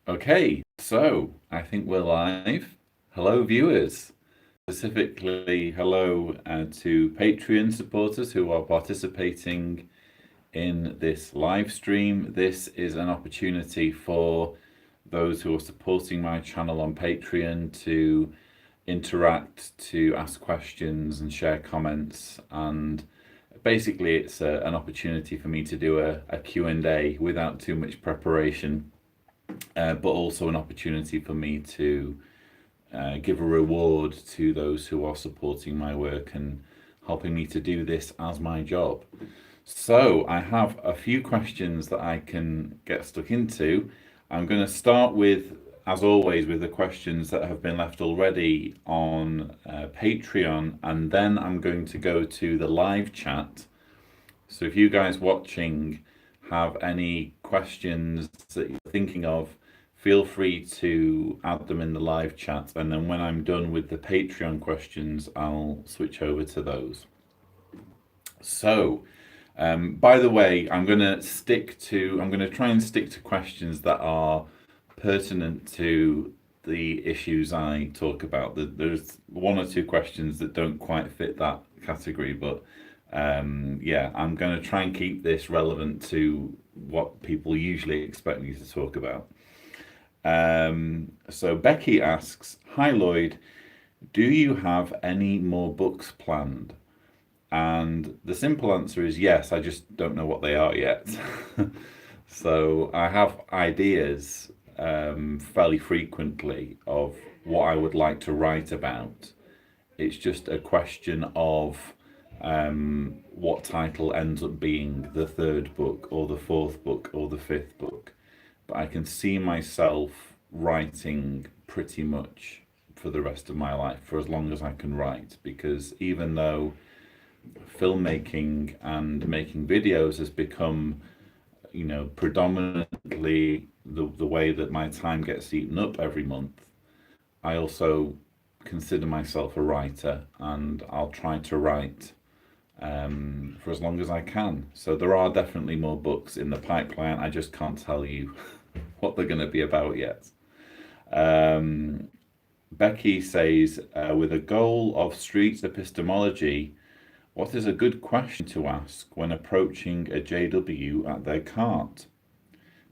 Okay, so I think we're live. Hello, viewers. Specifically, hello to Patreon supporters who are participating in this live stream. This is an opportunity for those who are supporting my channel on Patreon to interact, to ask questions and share comments. And basically, it's an opportunity for me to do a Q&A without too much preparation, but also an opportunity for me to give a reward to those who are supporting my work and helping me to do this as my job. So I have a few questions that I can get stuck into. I'm going to start with, as always, with the questions that have been left already on Patreon, and then I'm going to go to the live chat. So if you guys watching have any questions that you're thinking of, feel free to add them in the live chat. And then when I'm done with the Patreon questions, I'll switch over to those. So, by the way, I'm going to try and stick to questions that are pertinent to the issues I talk about. There's one or two questions that don't quite fit that category, but yeah, I'm going to try and keep this relevant to what people usually expect me to talk about. So Becky asks, "Hi Lloyd, do you have any more books planned?" And the simple answer is yes, I just don't know what they are yet. So I have ideas fairly frequently of what I would like to write about. It's just a question of what title ends up being the third book or the fourth book or the fifth book. But I can see myself writing pretty much for the rest of my life, for as long as I can write, because even though filmmaking and making videos has become, predominantly the way that my time gets eaten up every month, I also consider myself a writer, and I'll try to write for as long as I can. So there are definitely more books in the pipeline. I just can't tell you what they're going to be about yet. Becky says, with a goal of street epistemology, what is a good question to ask when approaching a JW at their cart?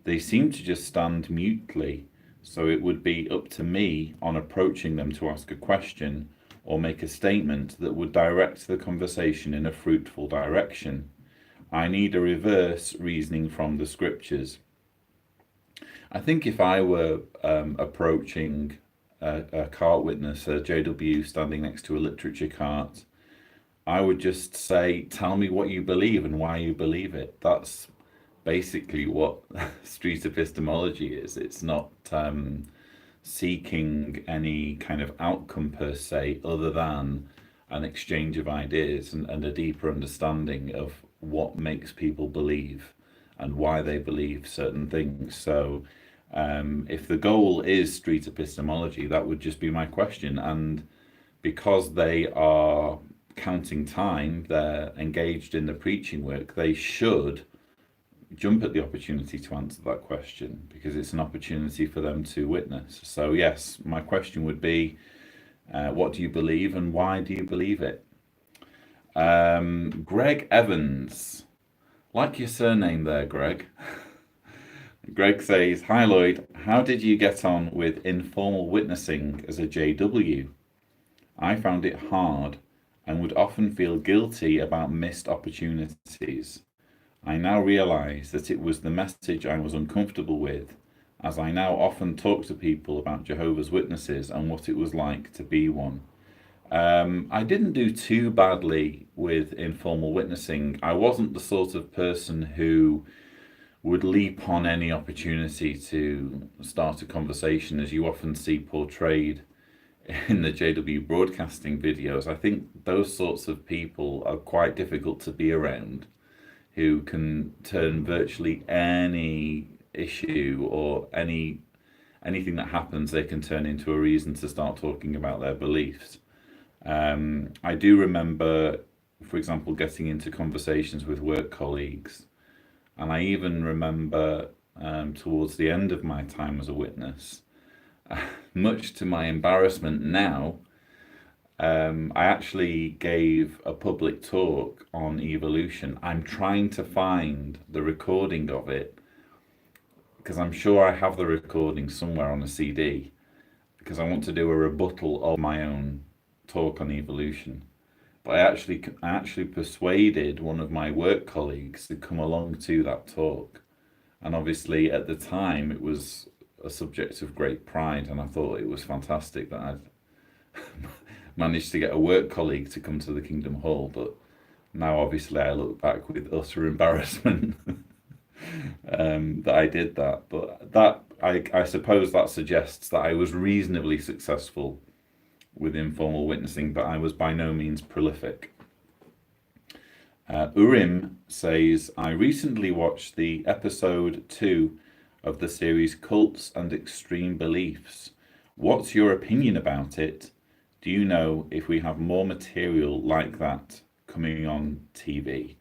They seem to just stand mutely, so it would be up to me on approaching them to ask a question or make a statement that would direct the conversation in a fruitful direction. I need a reverse reasoning from the scriptures. I think if I were approaching a cart witness, a JW standing next to a literature cart, I would just say, tell me what you believe and why you believe it. That's basically what street epistemology is. It's not seeking any kind of outcome per se, other than an exchange of ideas and a deeper understanding of what makes people believe and why they believe certain things. So if the goal is street epistemology, that would just be my question. And because they are counting time, they're engaged in the preaching work, they should jump at the opportunity to answer that question, because it's an opportunity for them to witness. So yes, my question would be, what do you believe and why do you believe it? Greg Evans, like your surname there, Greg. Greg says, "Hi Lloyd, how did you get on with informal witnessing as a JW? I found it hard and would often feel guilty about missed opportunities. I now realise that it was the message I was uncomfortable with, as I now often talk to people about Jehovah's Witnesses and what it was like to be one." I didn't do too badly with informal witnessing. I wasn't the sort of person who would leap on any opportunity to start a conversation, as you often see portrayed in the JW broadcasting videos. I think those sorts of people are quite difficult to be around, who can turn virtually any issue or anything that happens, they can turn into a reason to start talking about their beliefs. I do remember, for example, getting into conversations with work colleagues, and I even remember towards the end of my time as a witness. Much to my embarrassment now, I actually gave a public talk on evolution. I'm trying to find the recording of it because I'm sure I have the recording somewhere on a CD because I want to do a rebuttal of my own talk on evolution. But I actually persuaded one of my work colleagues to come along to that talk. And obviously at the time it was a subject of great pride, and I thought it was fantastic that I'd managed to get a work colleague to come to the Kingdom Hall. But now obviously I look back with utter embarrassment that I did that. But I suppose that suggests that I was reasonably successful with informal witnessing, but I was by no means prolific. Urim says, I recently watched the episode 2 of the series Cults and Extreme Beliefs. What's your opinion about it? Do you know if we have more material like that coming on TV?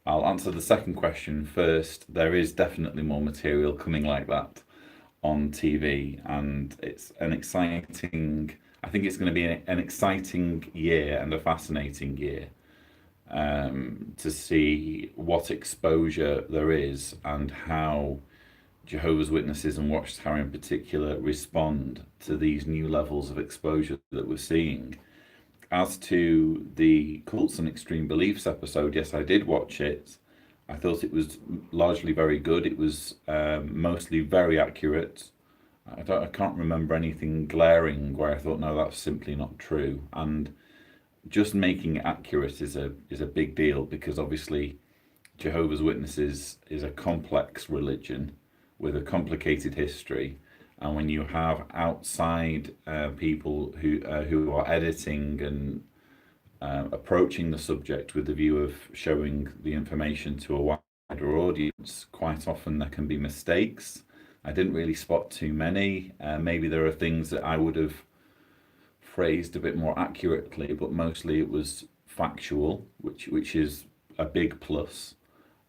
I'll answer the second question first. There is definitely more material coming like that on TV, and it's an exciting, I think it's going to be an exciting year and a fascinating year to see what exposure there is and how Jehovah's Witnesses and Watchtower in particular respond to these new levels of exposure that we're seeing. As to the Cults and Extreme Beliefs episode, yes, I did watch it. I thought it was largely very good. It was mostly very accurate. I can't remember anything glaring where I thought, no, that's simply not true. And just making it accurate is a big deal, because obviously Jehovah's Witnesses is a complex religion with a complicated history, and when you have outside people who are editing and approaching the subject with the view of showing the information to a wider audience, quite often there can be mistakes. I didn't really spot too many. Maybe there are things that I would have phrased a bit more accurately, but mostly it was factual, which is a big plus.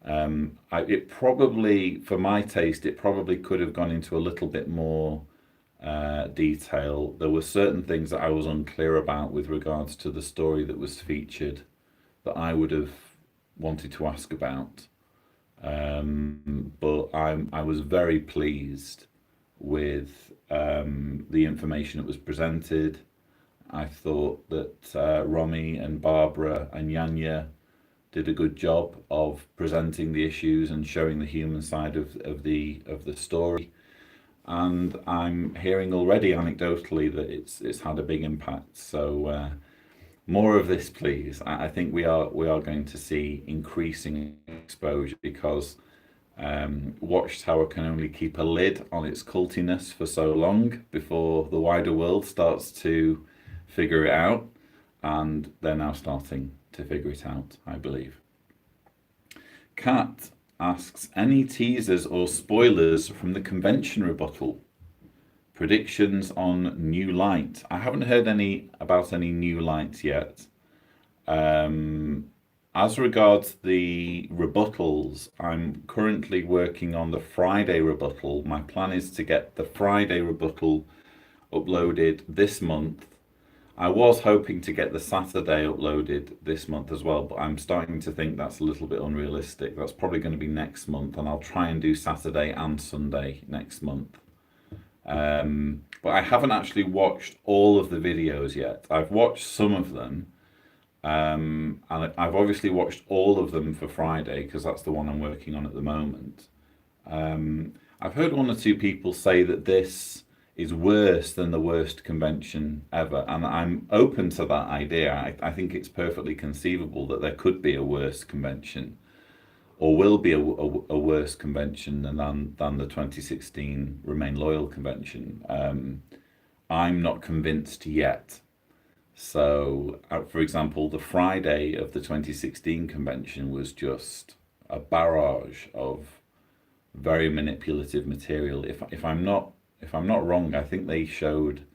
It probably, for my taste, it probably could have gone into a little bit more detail. There were certain things that I was unclear about with regards to the story that was featured that I would have wanted to ask about. But I was very pleased with the information that was presented. I thought that Romy and Barbara and Yanya did a good job of presenting the issues and showing the human side of the story. And I'm hearing already anecdotally that it's had a big impact. So more of this, please. I think we are going to see increasing exposure, because Watchtower can only keep a lid on its cultiness for so long before the wider world starts to figure it out, and they're now starting to figure it out, I believe. Kat asks, any teasers or spoilers from the convention rebuttal? Predictions on new light? I haven't heard about any new light yet. As regards the rebuttals, I'm currently working on the Friday rebuttal. My plan is to get the Friday rebuttal uploaded this month. I was hoping to get the Saturday uploaded this month as well, but I'm starting to think that's a little bit unrealistic. That's probably going to be next month, and I'll try and do Saturday and Sunday next month. But I haven't actually watched all of the videos yet. I've watched some of them, and I've obviously watched all of them for Friday because that's the one I'm working on at the moment. I've heard one or two people say that this is worse than the worst convention ever, and I'm open to that idea. I think it's perfectly conceivable that there could be a worse convention, or will be a worse convention than the 2016 Remain Loyal convention. I'm not convinced yet. So, for example, the Friday of the 2016 convention was just a barrage of very manipulative material. If I'm not wrong, I think they showed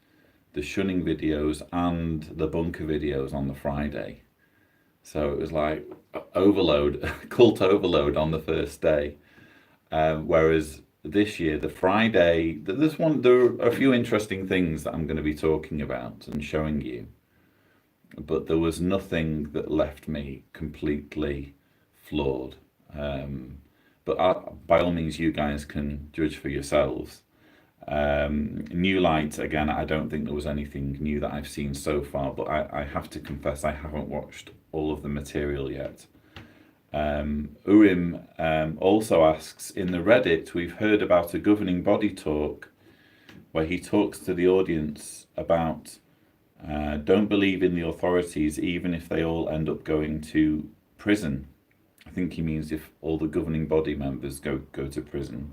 the shunning videos and the bunker videos on the Friday. So it was like overload, cult overload on the first day. Whereas this year, the Friday, there are a few interesting things that I'm going to be talking about and showing you, but there was nothing that left me completely floored. But by all means, you guys can judge for yourselves. New Light, again, I don't think there was anything new that I've seen so far, but I have to confess I haven't watched all of the material yet. Urim also asks, in the Reddit, we've heard about a governing body talk where he talks to the audience about don't believe in the authorities even if they all end up going to prison. I think he means if all the governing body members go to prison.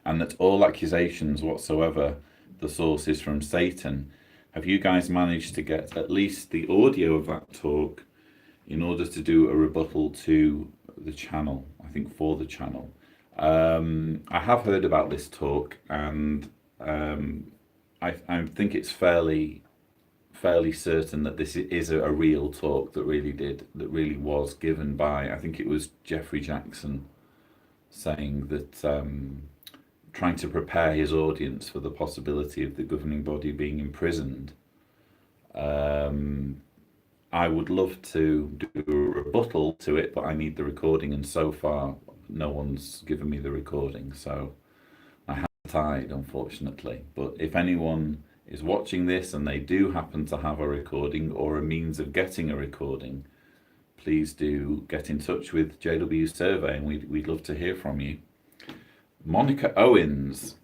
And that all accusations whatsoever, the source is from Satan. Have you guys managed to get at least the audio of that talk in order to do a rebuttal to the channel, I think for the channel? I have heard about this talk, and I think it's fairly certain that this is a real talk that really was given by, I think it was Jeffrey Jackson, saying that trying to prepare his audience for the possibility of the governing body being imprisoned. I would love to do a rebuttal to it, but I need the recording, and so far no one's given me the recording, so I have tied, unfortunately. But if anyone is watching this and they do happen to have a recording or a means of getting a recording, please do get in touch with JW Survey, and we'd love to hear from you. Monica Owens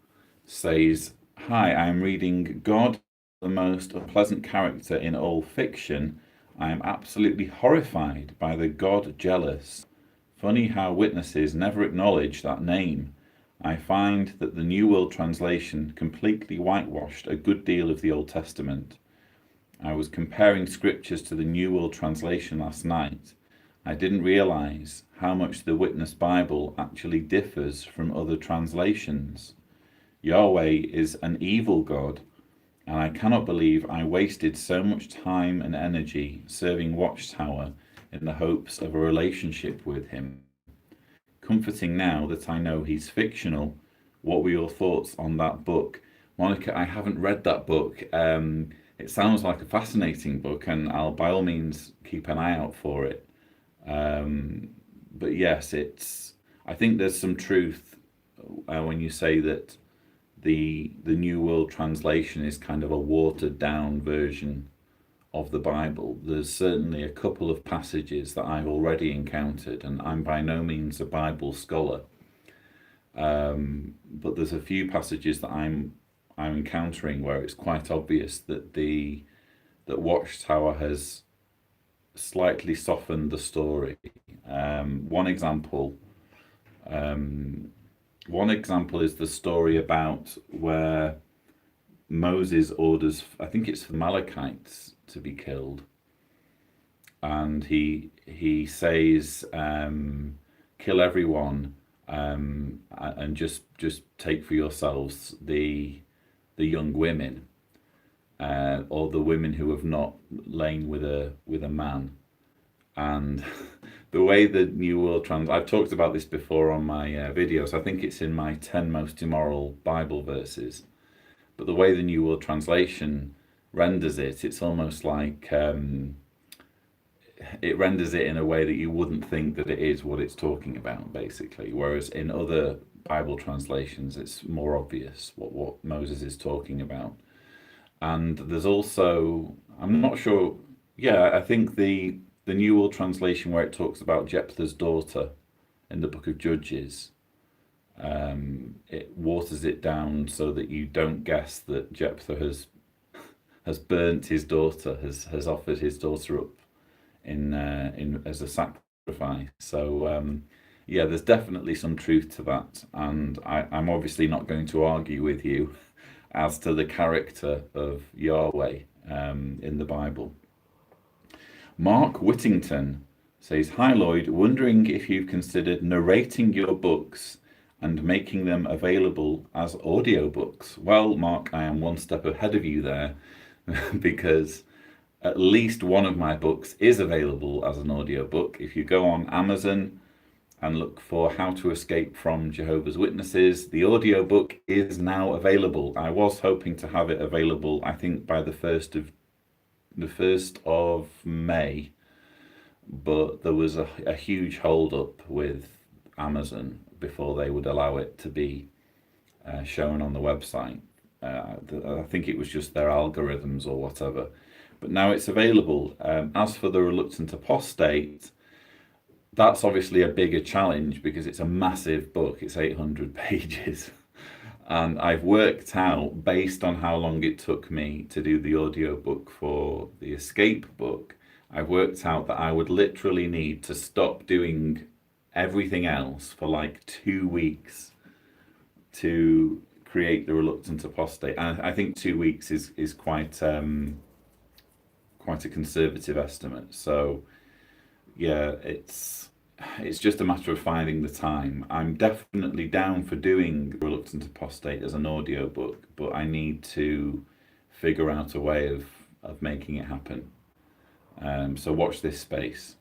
says, hi, I'm reading God, the most unpleasant character in all fiction. I am absolutely horrified by the God jealous. Funny how witnesses never acknowledge that name. I find that the New World Translation completely whitewashed a good deal of the Old Testament. I was comparing scriptures to the New World Translation last night. I didn't realize how much the Witness Bible actually differs from other translations. Yahweh is an evil God, and I cannot believe I wasted so much time and energy serving Watchtower in the hopes of a relationship with him. Comforting now that I know he's fictional. What were your thoughts on that book? Monica, I haven't read that book. It sounds like a fascinating book, and I'll by all means keep an eye out for it. But yes, I think there's some truth when you say that the New World Translation is kind of a watered down version of the Bible. There's certainly a couple of passages that I've already encountered, and I'm by no means a Bible scholar, but there's a few passages that I'm encountering where it's quite obvious that that Watchtower has slightly softened the story. One example is the story about where Moses orders, I think it's the Amalekites, to be killed, and he says, kill everyone, and just take for yourselves the young women, or the women who have not lain with a man. And the way the New World I've talked about this before on my videos. I think it's in my 10 most immoral Bible verses. But the way the New World Translation renders it, it's almost like it renders it in a way that you wouldn't think that it is what it's talking about, basically. Whereas in other Bible translations, it's more obvious what Moses is talking about. And there's also, I'm not sure, yeah, I think the New World Translation where it talks about Jephthah's daughter in the book of Judges, it waters it down so that you don't guess that Jephthah has burnt his daughter, has offered his daughter up in as a sacrifice. So yeah, there's definitely some truth to that, and I'm obviously not going to argue with you as to the character of Yahweh in the Bible. Mark Whittington says, hi Lloyd, wondering if you've considered narrating your books and making them available as audiobooks. Well, Mark, I am one step ahead of you there because at least one of my books is available as an audiobook. If you go on Amazon and look for How to Escape from Jehovah's Witnesses. The audiobook is now available. I was hoping to have it available, I think, by the 1st of May, but there was a huge hold up with Amazon before they would allow it to be shown on the website. I think it was just their algorithms or whatever. But now it's available. As for The Reluctant Apostate, that's obviously a bigger challenge because it's a massive book. It's 800 pages. And I've worked out, based on how long it took me to do the audiobook for the Escape book, I've worked out that I would literally need to stop doing everything else for like 2 weeks to create The Reluctant Apostate. And I think 2 weeks is quite a conservative estimate. So yeah, it's just a matter of finding the time. I'm definitely down for doing Reluctant Apostate as an audiobook, but I need to figure out a way of making it happen. So watch this space.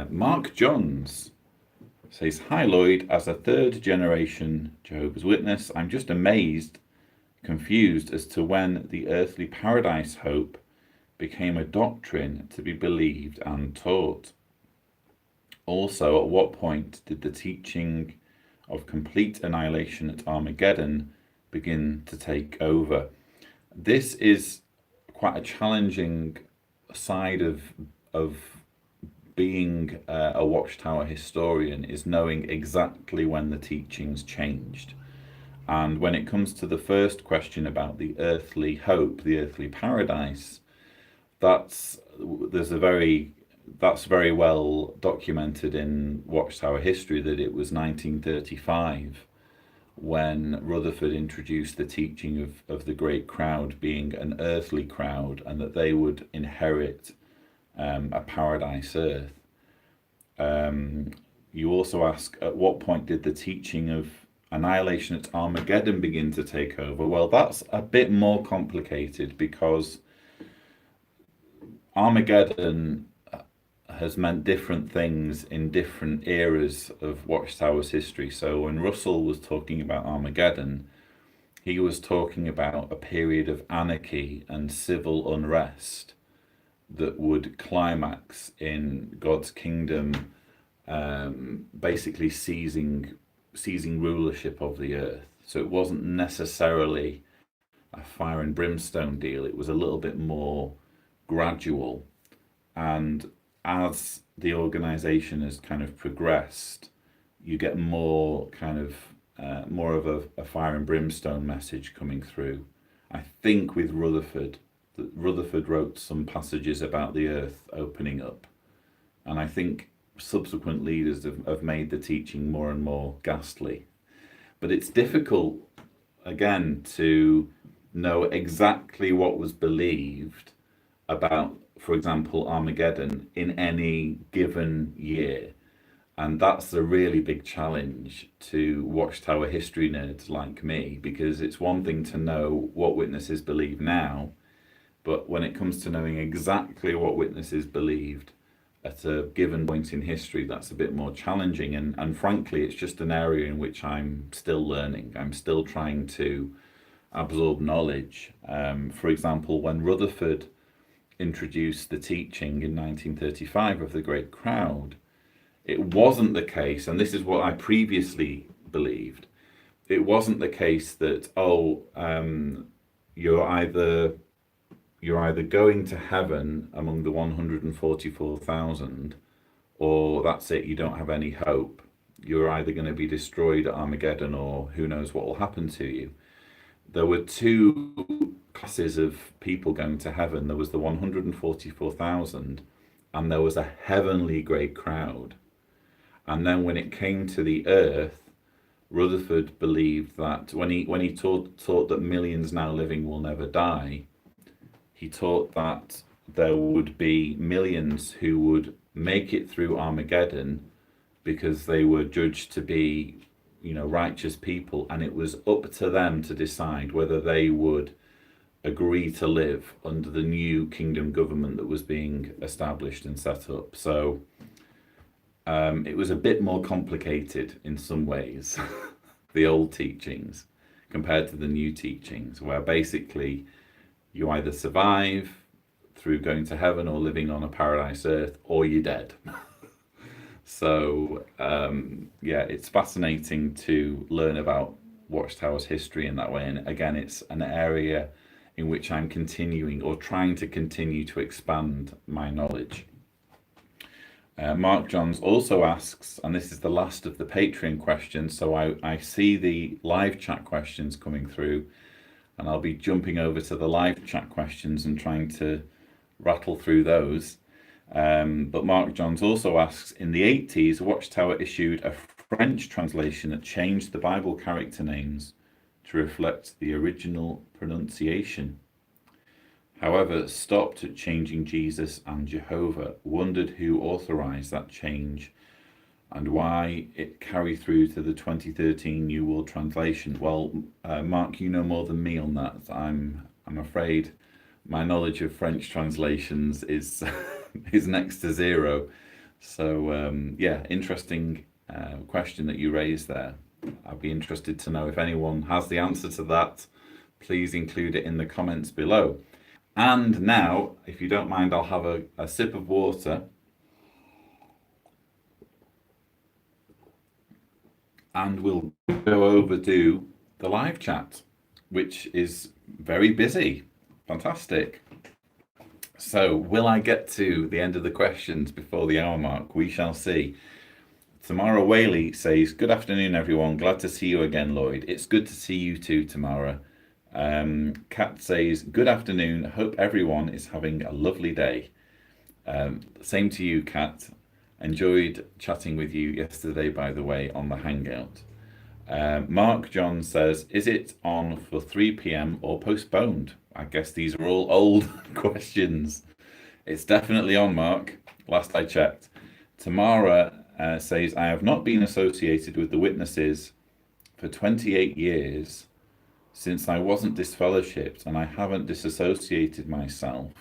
Mark Johns says, "Hi Lloyd, as a third generation Jehovah's Witness, I'm just amazed, confused as to when the earthly paradise hope became a doctrine to be believed and taught. Also, at what point did the teaching of complete annihilation at Armageddon begin to take over?" This is quite a challenging side of being a Watchtower historian, is knowing exactly when the teachings changed. And when it comes to the first question about the earthly hope, the earthly paradise, that's very well documented in Watchtower history that it was 1935 when Rutherford introduced the teaching of the great crowd being an earthly crowd and that they would inherit a paradise earth. You also ask, at what point did the teaching of annihilation at Armageddon begin to take over? Well, that's a bit more complicated because Armageddon has meant different things in different eras of Watchtower's history. So when Russell was talking about Armageddon, he was talking about a period of anarchy and civil unrest that would climax in God's kingdom, basically seizing rulership of the earth. So it wasn't necessarily a fire and brimstone deal. It was a little bit more gradual. And as the organization has kind of progressed, you get more of a fire and brimstone message coming through. I think with Rutherford wrote some passages about the earth opening up, and I think subsequent leaders have made the teaching more and more ghastly. But it's difficult, again, to know exactly what was believed about, for example, Armageddon in any given year. And that's a really big challenge to Watchtower history nerds like me, because it's one thing to know what witnesses believe now, but when it comes to knowing exactly what witnesses believed at a given point in history, that's a bit more challenging. And frankly, it's just an area in which I'm still learning. I'm still trying to absorb knowledge. For example, when Rutherford introduced the teaching in 1935 of the Great Crowd, it wasn't the case, and this is what I previously believed, it wasn't the case that, you're either going to heaven among the 144,000, or that's it, you don't have any hope. You're either going to be destroyed at Armageddon, or who knows what will happen to you. There were two classes of people going to heaven. There was the 144,000, and there was a heavenly great crowd. And then when it came to the earth, Rutherford believed that when he taught that millions now living will never die, he taught that there would be millions who would make it through Armageddon because they were judged to be, righteous people, and it was up to them to decide whether they would agree to live under the new kingdom government that was being established and set up. So It was a bit more complicated in some ways, the old teachings compared to the new teachings, where basically you either survive through going to heaven or living on a paradise earth, or you're dead. So, yeah, it's fascinating to learn about Watchtower's history in that way. And again, it's an area in which I'm continuing or trying to continue to expand my knowledge. Mark Johns also asks, and this is the last of the Patreon questions, so I see the live chat questions coming through, and I'll be jumping over to the live chat questions and trying to rattle through those. But Mark Johns also asks, in the 80s, Watchtower issued a French translation that changed the Bible character names to reflect the original pronunciation. However, stopped at changing Jesus and Jehovah. Wondered who authorized that change and why it carried through to the 2013 New World Translation. Well, Mark, you know more than me on that. I'm afraid my knowledge of French translations is is next to zero. So yeah, interesting question that you raised there. I'd be interested to know if anyone has the answer to that. Please include it in the comments below. And now, if you don't mind, I'll have a sip of water. And we'll go over to the live chat, which is very busy. Fantastic. So, will I get to the end of the questions before the hour mark? We shall see. Tamara Whaley says, good afternoon, everyone. Glad to see you again, Lloyd. It's good to see you too, Tamara. Kat says, good afternoon. Hope everyone is having a lovely day. Same to you, Kat. Enjoyed chatting with you yesterday, by the way, on the Hangout. Mark John says, is it on for 3 p.m. or postponed? I guess these are all old questions. It's definitely on, Mark. Last I checked. Tamara says, I have not been associated with the witnesses for 28 years since I wasn't disfellowshipped and I haven't disassociated myself.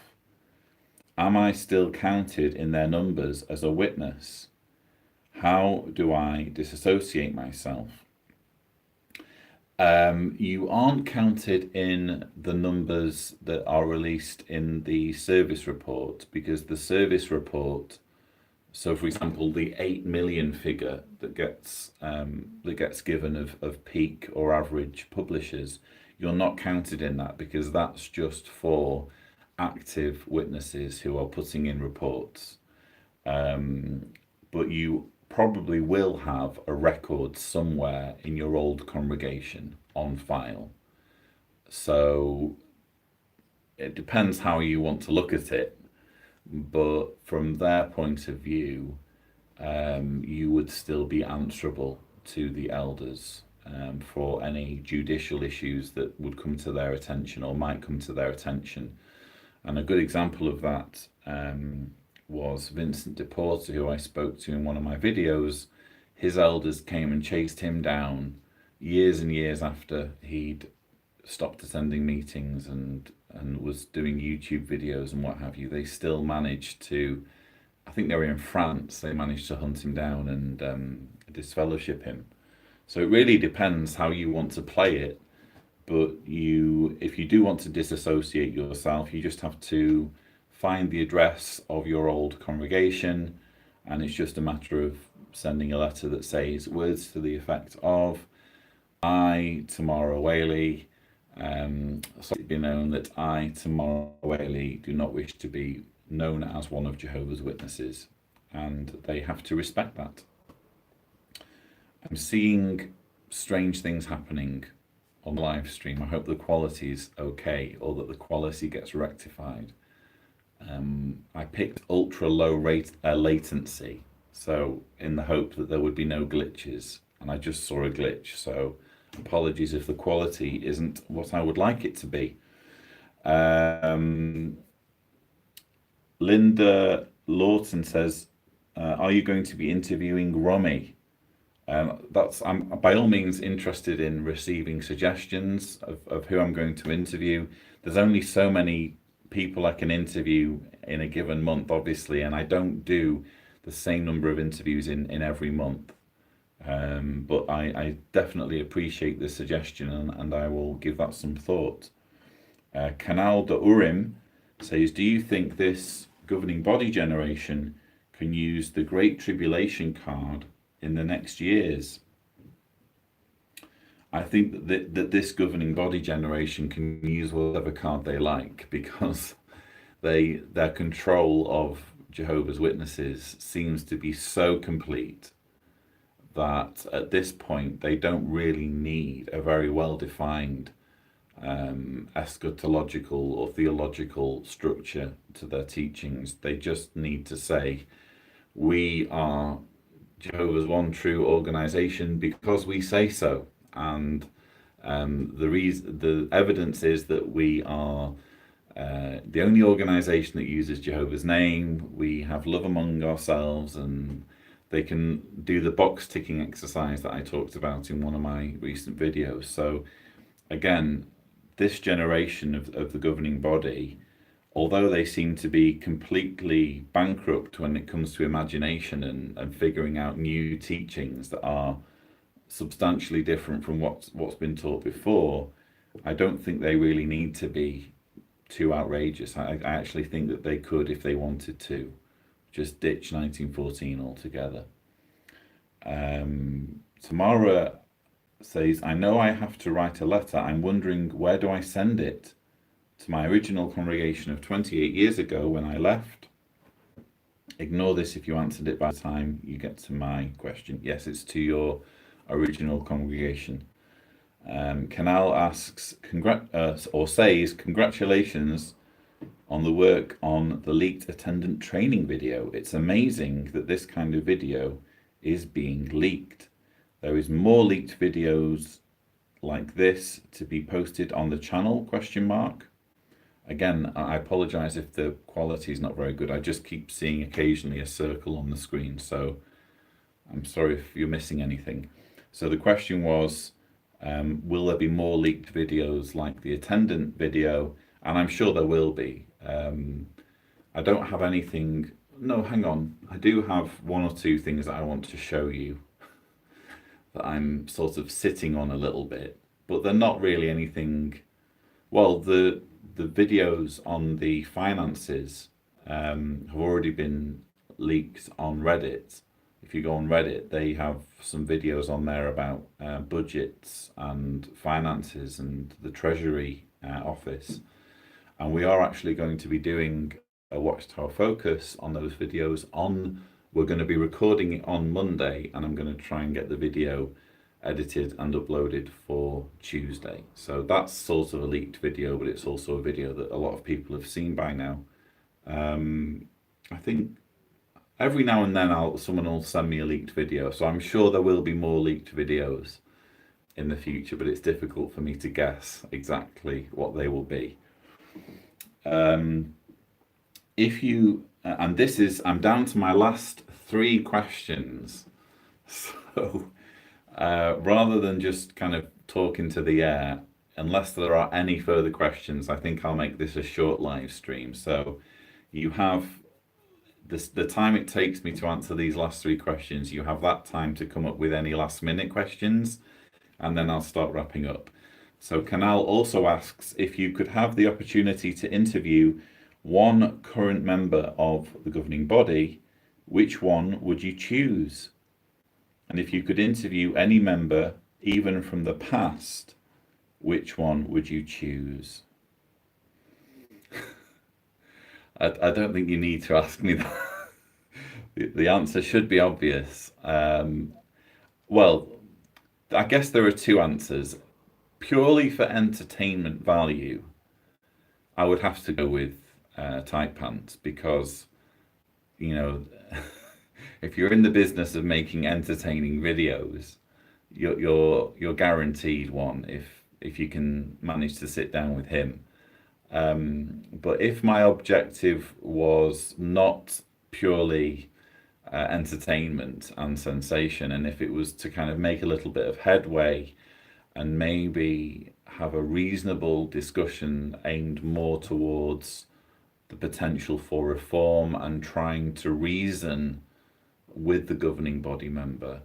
Am I still counted in their numbers as a witness? How do I disassociate myself? You aren't counted in the numbers that are released in the service report, because the service report, so for example, the 8 million figure that gets given of peak or average publishers, you're not counted in that, because that's just for active witnesses who are putting in reports. But you probably will have a record somewhere in your old congregation on file. So it depends how you want to look at it, but from their point of view, you would still be answerable to the elders for any judicial issues that would come to their attention or might come to their attention. And a good example of that was Vincent de Porter, who I spoke to in one of my videos. His elders came and chased him down years and years after he'd stopped attending meetings and was doing YouTube videos and what have you. They still managed to, I think they were in France, they managed to hunt him down and disfellowship him. So it really depends how you want to play it. But if you do want to disassociate yourself, you just have to find the address of your old congregation, and it's just a matter of sending a letter that says words to the effect of, I, Tamara Whaley, so it be known that I, Tamara Whaley, do not wish to be known as one of Jehovah's Witnesses, and they have to respect that. I'm seeing strange things happening on live stream. I hope the quality is okay, or that the quality gets rectified. I picked ultra low latency, so in the hope that there would be no glitches, and I just saw a glitch, so apologies if the quality isn't what I would like it to be. Linda Lawton says, are you going to be interviewing Romy? I'm by all means interested in receiving suggestions of who I'm going to interview. There's only so many people I can interview in a given month, obviously, and I don't do the same number of interviews in every month. But I definitely appreciate the suggestion, and I will give that some thought. Canal de Urim says, do you think this governing body generation can use the Great Tribulation card in the next years? I think that this governing body generation can use whatever card they like, because their control of Jehovah's Witnesses seems to be so complete that at this point they don't really need a very well defined eschatological or theological structure to their teachings. They just need to say, we are Jehovah's one true organization because we say so, and the evidence is that we are the only organization that uses Jehovah's name. We have love among ourselves, and they can do the box ticking exercise that I talked about in one of my recent videos. So again, this generation of the governing body, although they seem to be completely bankrupt when it comes to imagination and figuring out new teachings that are substantially different from what's been taught before, I don't think they really need to be too outrageous. I actually think that they could, if they wanted to, just ditch 1914 altogether. Tamara says, I know I have to write a letter. I'm wondering, where do I send it? To my original congregation of 28 years ago when I left. Ignore this if you answered it by the time you get to my question. Yes, it's to your original congregation. Canal asks, or says, congratulations on the work on the leaked attendant training video. It's amazing that this kind of video is being leaked. There is more leaked videos like this to be posted on the channel, question mark. Again, I apologize if the quality is not very good. I just keep seeing occasionally a circle on the screen, so I'm sorry if you're missing anything. So the question was, will there be more leaked videos like the attendant video? And I'm sure there will be. I don't have anything. No, hang on. I do have one or two things that I want to show you that I'm sort of sitting on a little bit, but they're not really anything. Well, the videos on the finances have already been leaked on Reddit. If you go on Reddit, they have some videos on there about budgets and finances and the Treasury Office. And we are actually going to be doing a Watchtower Focus on those videos. We're going to be recording it on Monday, and I'm going to try and get the video edited and uploaded for Tuesday. So that's sort of a leaked video, but it's also a video that a lot of people have seen by now. I think every now and then someone will send me a leaked video, so I'm sure there will be more leaked videos in the future, but it's difficult for me to guess exactly what they will be. If you, and this is, I'm down to my last 3 questions, so rather than just kind of talk into the air, unless there are any further questions, I think I'll make this a short live stream. So you have the time it takes me to answer these last 3 questions, you have that time to come up with any last minute questions, and then I'll start wrapping up. So Canal also asks, if you could have the opportunity to interview one current member of the governing body, which one would you choose? And if you could interview any member, even from the past, which one would you choose? I don't think you need to ask me that. The answer should be obvious. Well, I guess there are 2 answers. Purely for entertainment value, I would have to go with Tight Pants, because, you know, if you're in the business of making entertaining videos, you're guaranteed one if you can manage to sit down with him. But if my objective was not purely entertainment and sensation, and if it was to kind of make a little bit of headway and maybe have a reasonable discussion aimed more towards the potential for reform and trying to reason with the governing body member,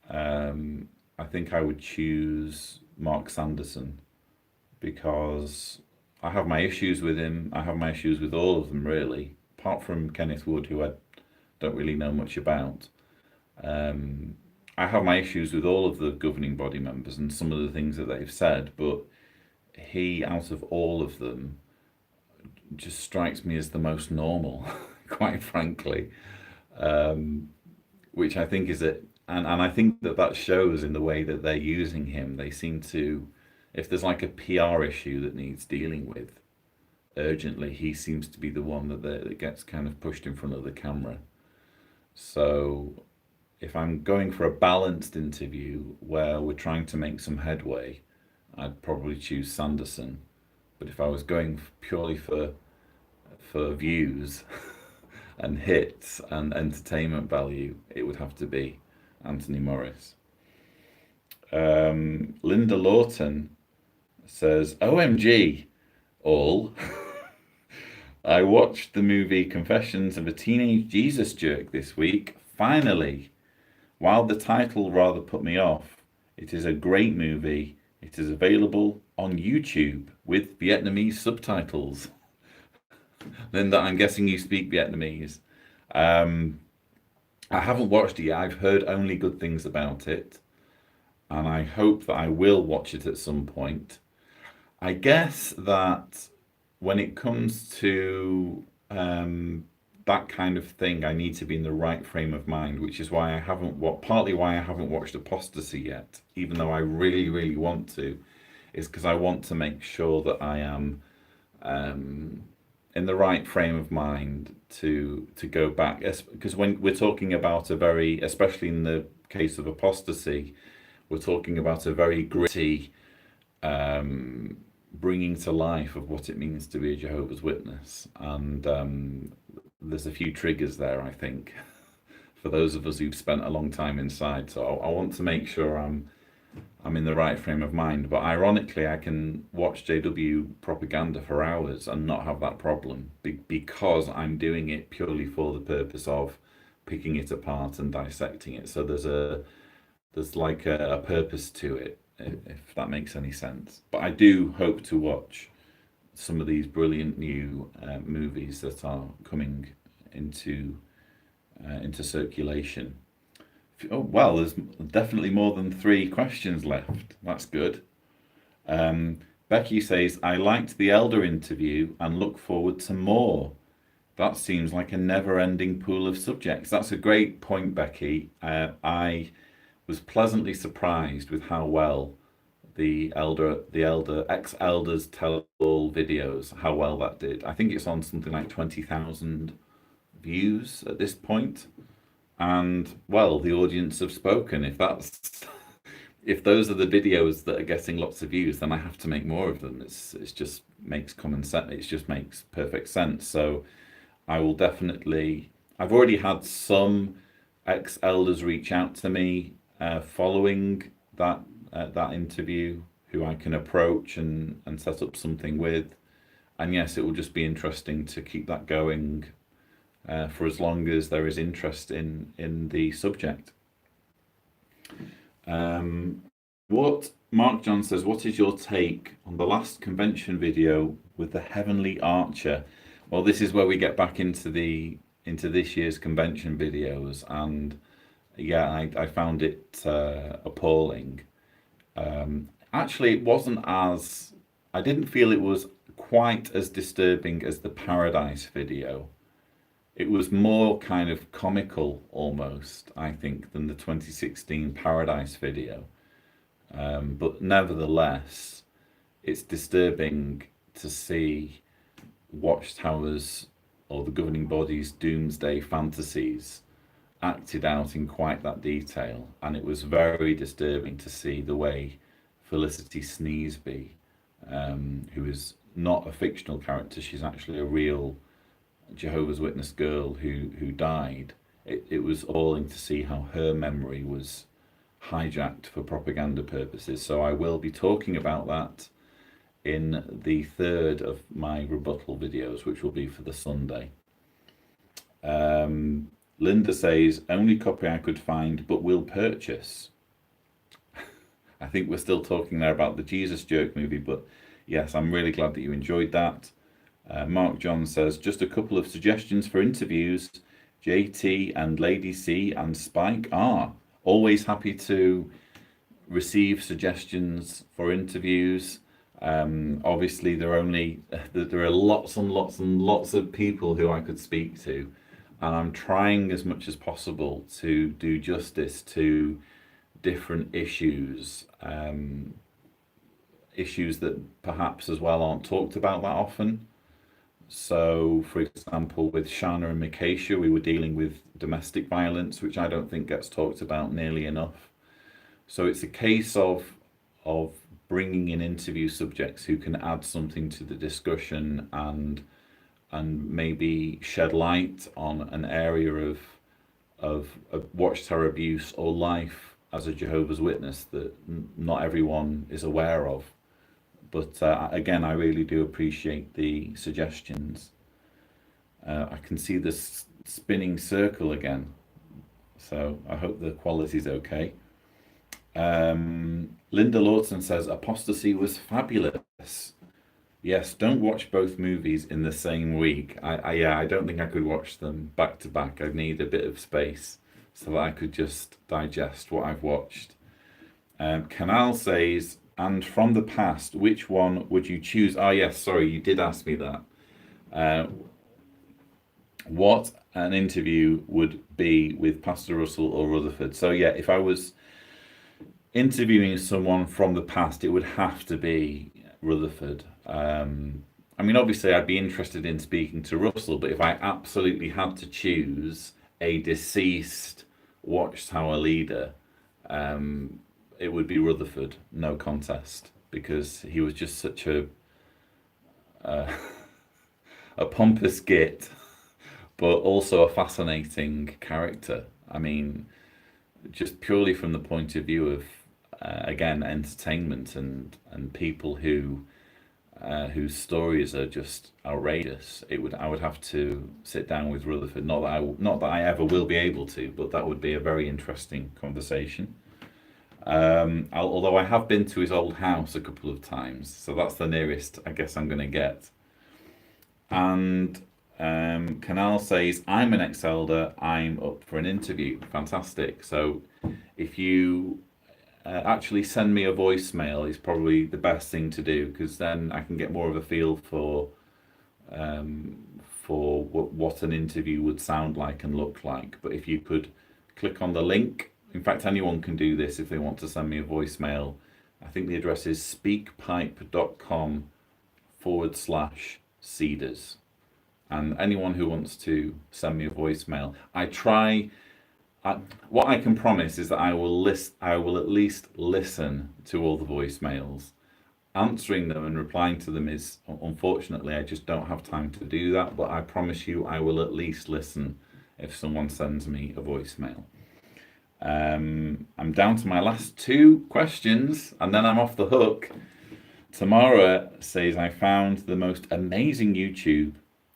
I think I would choose Mark Sanderson, because I have my issues with him. I have my issues with all of them, really, apart from Kenneth Wood, who I don't really know much about. Um, I have my issues with all of the governing body members and some of the things that they've said, but he, out of all of them, just strikes me as the most normal, quite frankly, which I think is it. And I think that that shows in the way that they're using him. They seem to, if there's like a PR issue that needs dealing with urgently, he seems to be the one that gets kind of pushed in front of the camera. So if I'm going for a balanced interview where we're trying to make some headway, I'd probably choose Sanderson. But if I was going purely for views and hits and entertainment value, it would have to be Anthony Morris. Linda Lawton says, OMG, all. I watched the movie Confessions of a Teenage Jesus Jerk this week, finally. While the title rather put me off, it is a great movie. It is available on YouTube with Vietnamese subtitles. Linda, I'm guessing you speak Vietnamese. I haven't watched it yet. I've heard only good things about it, and I hope that I will watch it at some point. I guess that when it comes to that kind of thing, I need to be in the right frame of mind, which is why I haven't partly why I haven't watched Apostasy yet, even though I really, really want to, is because I want to make sure that I am in the right frame of mind to go back. Because when we're talking about a very, especially in the case of Apostasy, we're talking about a very gritty bringing to life of what it means to be a Jehovah's Witness. And there's a few triggers there, I think, for those of us who've spent a long time inside. So I want to make sure I'm in the right frame of mind. But ironically, I can watch JW propaganda for hours and not have that problem because I'm doing it purely for the purpose of picking it apart and dissecting it. So there's like a purpose to it, if that makes any sense. But I do hope to watch some of these brilliant new movies that are coming into circulation. Oh, well, there's definitely more than 3 questions left. That's good. Becky says, I liked the Elder interview and look forward to more. That seems like a never-ending pool of subjects. That's a great point, Becky. I was pleasantly surprised with how well the ex-elders tell all videos, how well that did. I think it's on something like 20,000 views at this point. And well, the audience have spoken. If those are the videos that are getting lots of views, then I have to make more of them. It's just makes common sense. It just makes perfect sense. So I will definitely. I've already had some ex-elders reach out to me following that interview, who I can approach and set up something with. And yes, it will just be interesting to keep that going for as long as there is interest in the subject. What Mark John says, what is your take on the last convention video with the Heavenly Archer? Well, this is where we get back into this year's convention videos, and yeah, I found it appalling. Actually, it wasn't as, I didn't feel it was quite as disturbing as the Paradise video. It was more kind of comical almost, I think, than the 2016 Paradise video. But nevertheless, it's disturbing to see Watchtowers or the governing body's doomsday fantasies acted out in quite that detail. And it was very disturbing to see the way Felicity Sneesby, who is not a fictional character, she's actually a real Jehovah's Witness girl who died. It was appalling to see how her memory was hijacked for propaganda purposes. So I will be talking about that in the 3rd of my rebuttal videos, which will be for the Sunday. Linda says, only copy I could find, but will purchase. I think we're still talking there about the Jesus Jerk movie, but yes, I'm really glad that you enjoyed that. Mark John says, just a couple of suggestions for interviews. JT and Lady C and Spike are always happy to receive suggestions for interviews. Obviously, there are lots and lots and lots of people who I could speak to, and I'm trying as much as possible to do justice to different issues, issues that perhaps as well aren't talked about that often. So, for example, with Shana and Mikesha, we were dealing with domestic violence, which I don't think gets talked about nearly enough. So it's a case of bringing in interview subjects who can add something to the discussion and maybe shed light on an area of watchtower abuse or life as a Jehovah's Witness that not everyone is aware of. But again, I really do appreciate the suggestions. I can see this spinning circle again, so I hope the quality's okay. Linda Lawson says Apostasy was fabulous. Yes, don't watch both movies in the same week. I don't think I could watch them back to back. I'd need a bit of space so that I could just digest what I've watched. Canal says, and from the past, which one would you choose? Ah, yes, sorry, you did ask me that. What an interview would be with Pastor Russell or Rutherford. So yeah, if I was interviewing someone from the past, it would have to be Rutherford. I mean, obviously, I'd be interested in speaking to Russell, but if I absolutely had to choose a deceased Watchtower leader, it would be Rutherford, no contest, because he was just such a pompous git, but also a fascinating character. I mean, just purely from the point of view of again entertainment and people who whose stories are just outrageous. I would have to sit down with Rutherford. Not that I ever will be able to, but that would be a very interesting conversation. Although I have been to his old house a couple of times, so that's the nearest I guess I'm going to get. And Canal says, I'm an ex-elder, I'm up for an interview. Fantastic. So if you actually send me a voicemail is probably the best thing to do, because then I can get more of a feel for what an interview would sound like and look like. But if you could click on the link, in fact, anyone can do this if they want to send me a voicemail. I think the address is speakpipe.com/Cedars. And anyone who wants to send me a voicemail, what I can promise is that I will at least listen to all the voicemails. Answering them and replying to them is, unfortunately, I just don't have time to do that, but I promise you I will at least listen if someone sends me a voicemail. I'm down to my last two questions and then I'm off the hook. Tamara says, I found the most amazing YouTube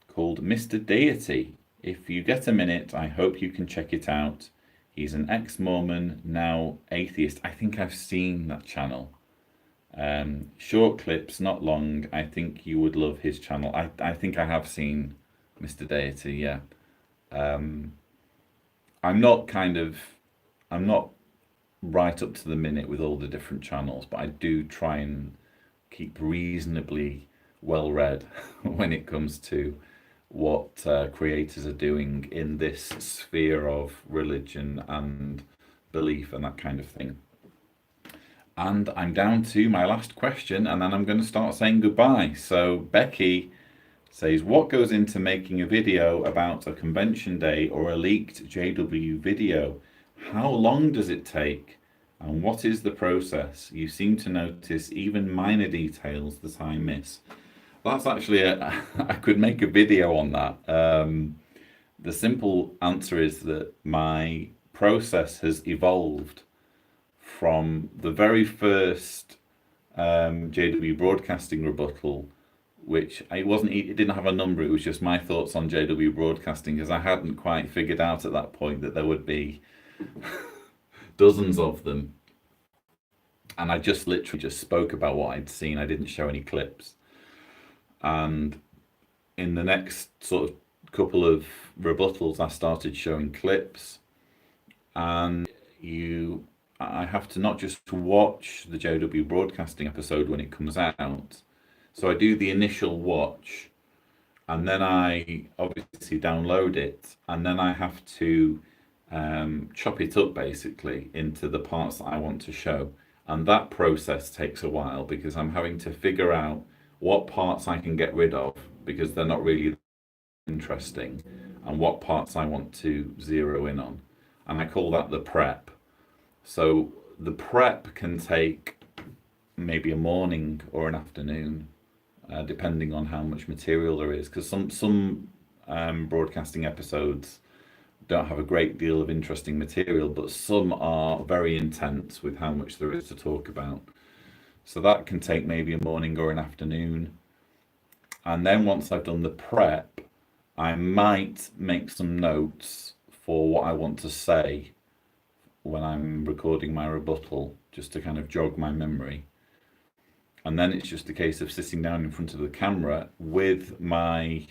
called Mr. Deity. If you get a minute, I hope you can check it out. He's an ex-Mormon, now atheist. I think I've seen that channel. Short clips, not long. I think you would love his channel. I think I have seen Mr. Deity, yeah. I'm not right up to the minute with all the different channels, but I do try and keep reasonably well read when it comes to what creators are doing in this sphere of religion and belief and that kind of thing. And I'm down to my last question, and then I'm going to start saying goodbye. So Becky says, what goes into making a video about a convention day or a leaked JW video? How long does it take? And what is the process? You seem to notice even minor details that I miss. That's actually I could make a video on that. The simple answer is that my process has evolved from the very first JW Broadcasting rebuttal, which it didn't have a number. It was just my thoughts on JW Broadcasting, because I hadn't quite figured out at that point that there would be dozens of them. And I just literally just spoke about what I'd seen. I didn't show any clips. And in the next sort of couple of rebuttals, I started showing clips. And I have to not just watch the JW Broadcasting episode when it comes out. So I do the initial watch, and then I obviously download it, and then I have to chop it up basically into the parts that I want to show. And that process takes a while, because I'm having to figure out what parts I can get rid of because they're not really interesting, and what parts I want to zero in on. And I call that the prep. So the prep can take maybe a morning or an afternoon, depending on how much material there is, because some broadcasting episodes don't have a great deal of interesting material, but some are very intense with how much there is to talk about. So that can take maybe a morning or an afternoon. And then once I've done the prep, I might make some notes for what I want to say when I'm recording my rebuttal, just to kind of jog my memory. And then it's just a case of sitting down in front of the camera with my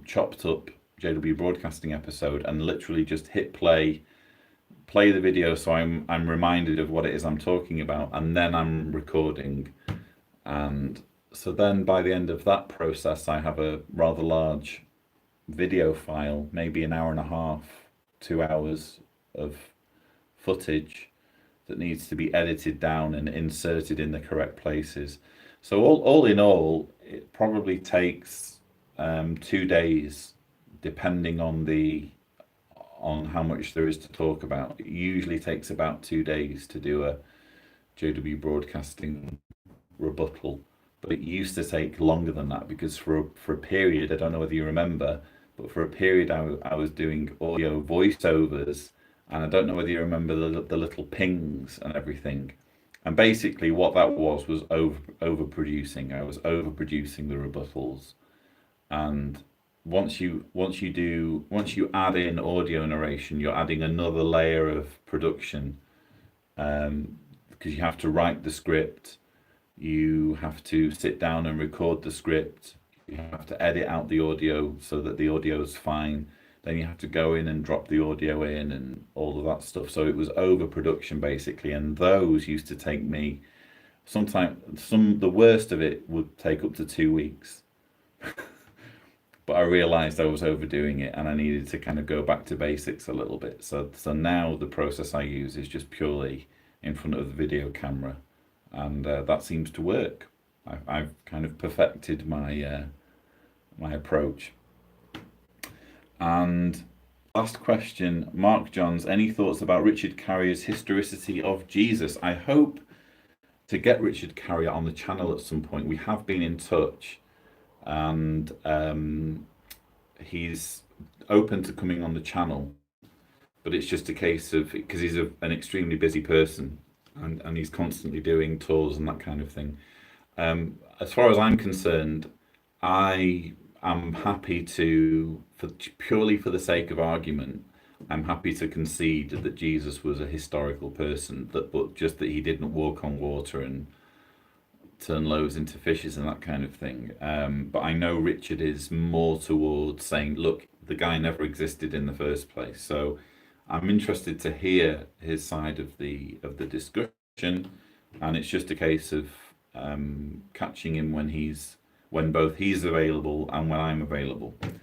chopped up JW Broadcasting episode, and literally just hit play the video, so I'm reminded of what it is I'm talking about, and then I'm recording. And so then by the end of that process, I have a rather large video file, maybe an hour and a half, 2 hours of footage that needs to be edited down and inserted in the correct places. So all in all, it probably takes 2 days, depending on how much there is to talk about. It usually takes about 2 days to do a JW Broadcasting rebuttal, but it used to take longer than that, because for a period, I don't know whether you remember, but for a period I was doing audio voiceovers, and I don't know whether you remember the little pings and everything. And basically what that was overproducing. I was overproducing the rebuttals. And once you add in audio narration, you're adding another layer of production, because you have to write the script, you have to sit down and record the script, you have to edit out the audio so that the audio is fine, then you have to go in and drop the audio in and all of that stuff. So it was overproduction basically, and those used to take me the worst of it would take up to 2 weeks. But I realized I was overdoing it, and I needed to kind of go back to basics a little bit. So now the process I use is just purely in front of the video camera, and that seems to work. I've kind of perfected my approach. And last question, Mark Johns, any thoughts about Richard Carrier's historicity of Jesus? I hope to get Richard Carrier on the channel at some point. We have been in touch, and he's open to coming on the channel, but it's just a case of, because he's an extremely busy person, and he's constantly doing tours and that kind of thing. As far as I'm concerned, I am happy to, purely for the sake of argument, I'm happy to concede that Jesus was a historical person, but just that he didn't walk on water and turn loaves into fishes and that kind of thing. But I know Richard is more towards saying, look, the guy never existed in the first place. So I'm interested to hear his side of the discussion, and it's just a case of catching him when both he's available and when I'm available.